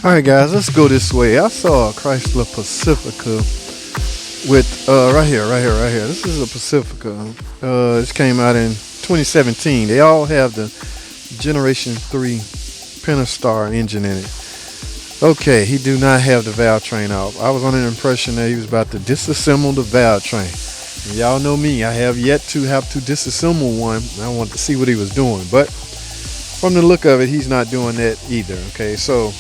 All right, guys, let's go this way. I saw a Chrysler Pacifica with right here. This is a Pacifica. This came out in 2017. They all have the Generation 3 Pentastar engine in it. Okay, he do not have the valve train out. I was under the impression that he was about to disassemble the valve train. And y'all know me, I have yet to have to disassemble one. I wanted to see what he was doing, but from the look of it, he's not doing that either. Okay, so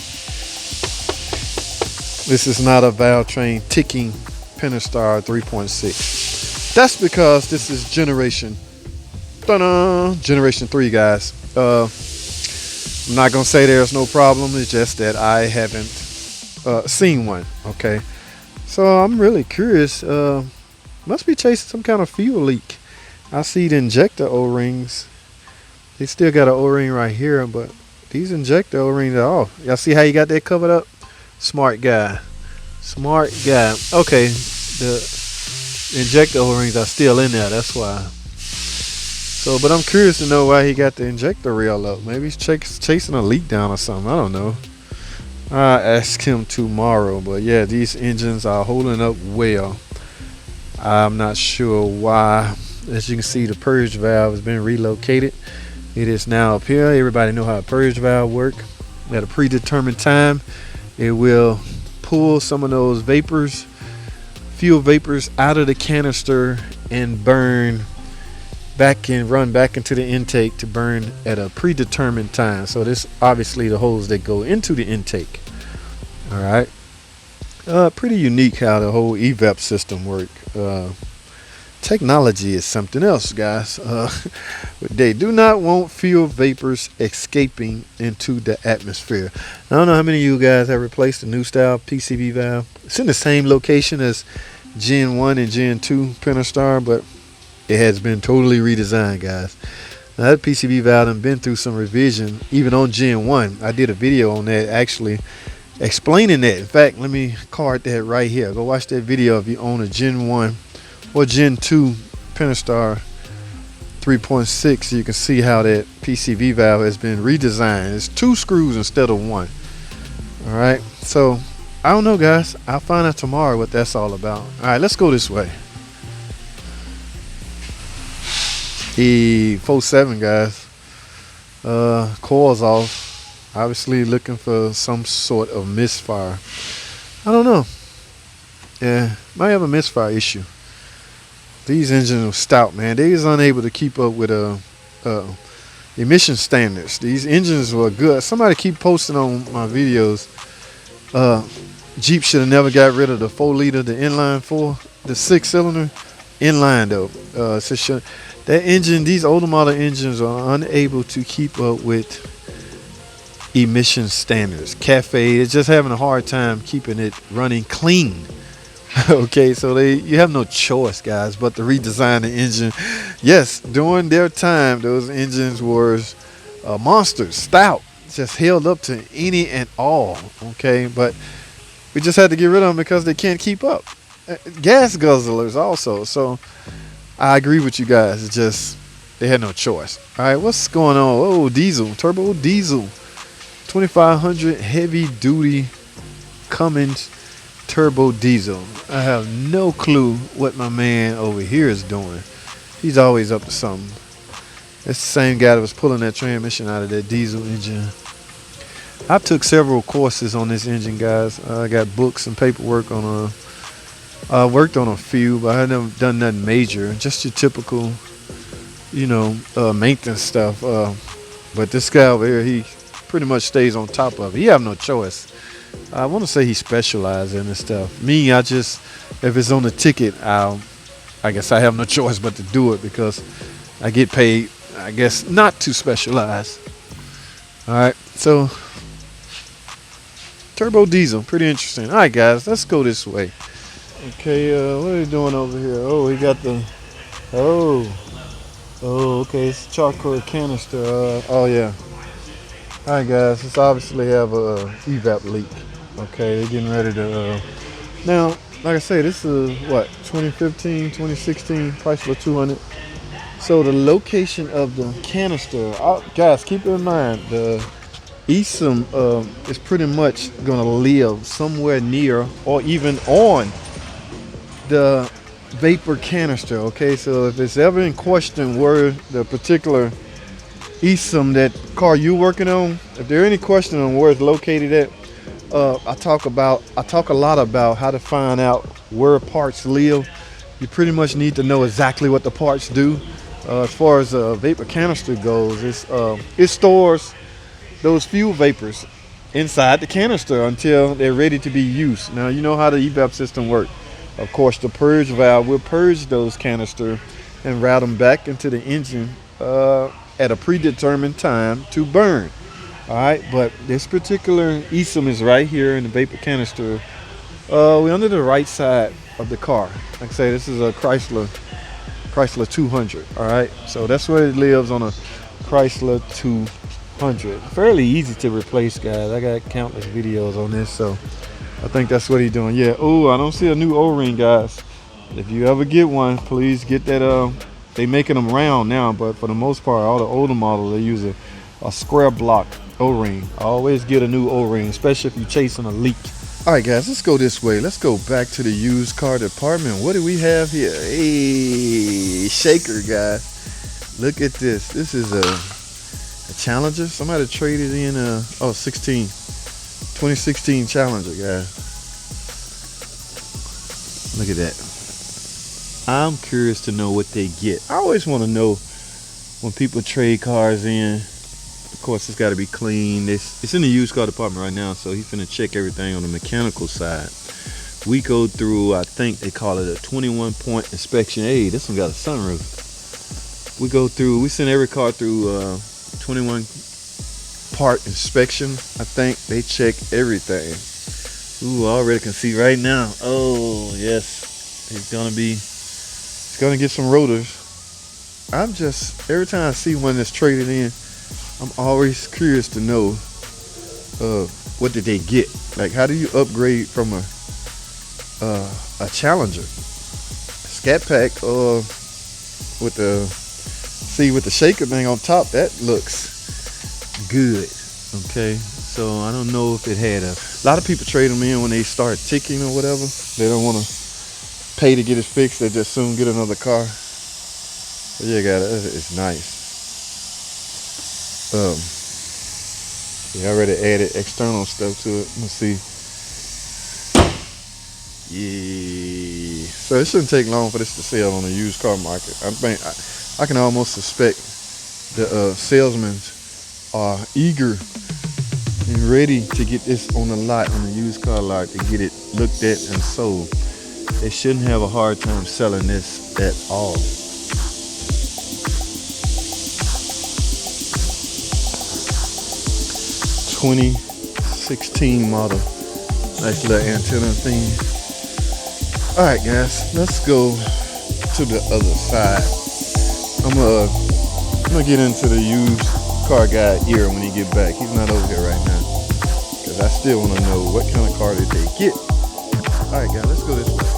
this is not a valve train ticking Pentastar 3.6. That's because this is generation 3, guys. I'm not gonna say there's no problem. It's just that I haven't seen one. Okay, so I'm really curious. Must be chasing some kind of fuel leak. I see the injector O-rings. They still got an O-ring right here, but these injector O-rings are off. Y'all see how you got that covered up? Smart guy. Okay, the injector O-rings are still in there. That's why. So, but I'm curious to know why he got the injector rail up. Maybe he's chasing a leak down or something. I don't know. I'll ask him tomorrow. But yeah, these engines are holding up well. I'm not sure why. As you can see, the purge valve has been relocated. It is now up here. Everybody know how a purge valve work. At a predetermined time, it will pull some of those vapors, fuel vapors, out of the canister and run back into the intake to burn at a predetermined time. So this obviously the hose that go into the intake. All right. Pretty unique how the whole Evap system work. Technology is something else, guys. They do not want fuel vapors escaping into the atmosphere. I don't know how many of you guys have replaced the new style PCV valve. It's in the same location as Gen 1 and Gen 2 Pentastar, but it has been totally redesigned, guys. Now that PCV valve has been through some revision, even on Gen 1. I did a video on that actually explaining that. In fact, let me card that right here. Go watch that video if you own a Gen 1 or Gen 2 Pentastar 3.6. You can see how that PCV valve has been redesigned. It's 2 screws instead of 1. All right, so I don't know, guys. I'll find out tomorrow what that's all about. All right, let's go this way. E47, guys. Coils off. Obviously looking for some sort of misfire. I don't know. Yeah, might have a misfire issue. These engines are stout, man. They was unable to keep up with emission standards. These engines were good. Somebody keep posting on my videos. Jeep should have never got rid of the 4-liter, the inline 4, the 6-cylinder inline though. So that engine, these older model engines are unable to keep up with emission standards. Cafe is just having a hard time keeping it running clean. Okay, so you have no choice, guys, but to redesign the engine. Yes, during their time, those engines were monsters, stout, just held up to any and all. Okay, but we just had to get rid of them because they can't keep up. Gas guzzlers also. So I agree with you guys. It's just they had no choice. All right, what's going on? Oh, diesel, turbo diesel, 2500 heavy duty Cummins turbo diesel. I have no clue what my man over here is doing. He's always up to something. It's the same guy that was pulling that transmission out of that diesel engine. I took several courses on this engine, guys. I got books and paperwork on I worked on a few, but I haven't done nothing major. Just your typical, maintenance stuff. But this guy over here, he pretty much stays on top of it. He have no choice. I want to say he specializes in this stuff. Me, if it's on the ticket, I guess I have no choice but to do it because I get paid, I guess, not to specialize. All right, so turbo diesel, pretty interesting. All right, guys, let's go this way. Okay, what are they doing over here? Oh, he got the, okay, it's a charcoal canister. Oh yeah. All right, guys, this obviously have a Evap leak. Okay, they're getting ready to. Now, like I say, this is what 2015, 2016 Chrysler 200. So the location of the canister, guys, keep in mind the eSIM is pretty much going to live somewhere near or even on the vapor canister. Okay, so if it's ever in question where the particular eSIM, that car you're working on, if there any question on where it's located at, I talk a lot about how to find out where parts live. You pretty much need to know exactly what the parts do. As far as vapor canister goes, it stores those fuel vapors inside the canister until they're ready to be used. Now, you know how the Evap system works. Of course, the purge valve will purge those canisters and route them back into the engine at a predetermined time to burn. All right, but this particular eSIM is right here in the vapor canister. We're under the right side of the car. Like I say, this is a Chrysler 200. All right, so that's where it lives, on a Chrysler 200. Fairly easy to replace, guys. I got countless videos on this, so I think that's what he's doing. Yeah. Oh, I don't see a new O-ring, guys. If you ever get one, please get that. They making them round now, but for the most part, all the older models, they use a square block O-ring. Always get a new O-ring, especially if you're chasing a leak. All right, guys, let's go this way. Let's go back to the used car department. What do we have here? Hey, shaker, guys. Look at this. This is a Challenger. Somebody traded in 2016 Challenger, guys. Look at that. I'm curious to know what they get. I always want to know when people trade cars in. Of course, it's got to be clean. It's in the used car department right now, so he's finna check everything on the mechanical side. We go through, I think they call it a 21-point inspection. Hey, this one got a sunroof. We send every car through 21-part inspection. I think they check everything. Ooh, I already can see right now. Oh, yes. It's gonna get some rotors. Every time I see one that's traded in, I'm always curious to know what did they get. Like, how do you upgrade from a Challenger ScatPack with the shaker thing on top? That looks good. Okay, so I don't know if it had a lot of people trade them in when they start ticking or whatever. They don't want to pay to get it fixed. They just soon get another car. But yeah, guys, it's nice. They already added external stuff to it. Let's see. Yeah. So it shouldn't take long for this to sell on the used car market. I can almost suspect the salesmen are eager and ready to get this on the lot, on the used car lot, to get it looked at and sold. They shouldn't have a hard time selling this at all. 2016 model. Nice little antenna thing. Alright, guys, let's go to the other side. I'm gonna get into the used car guy ear when he get back. He's not over here right now, because I still want to know what kind of car did they get. Alright, guys, let's go this way.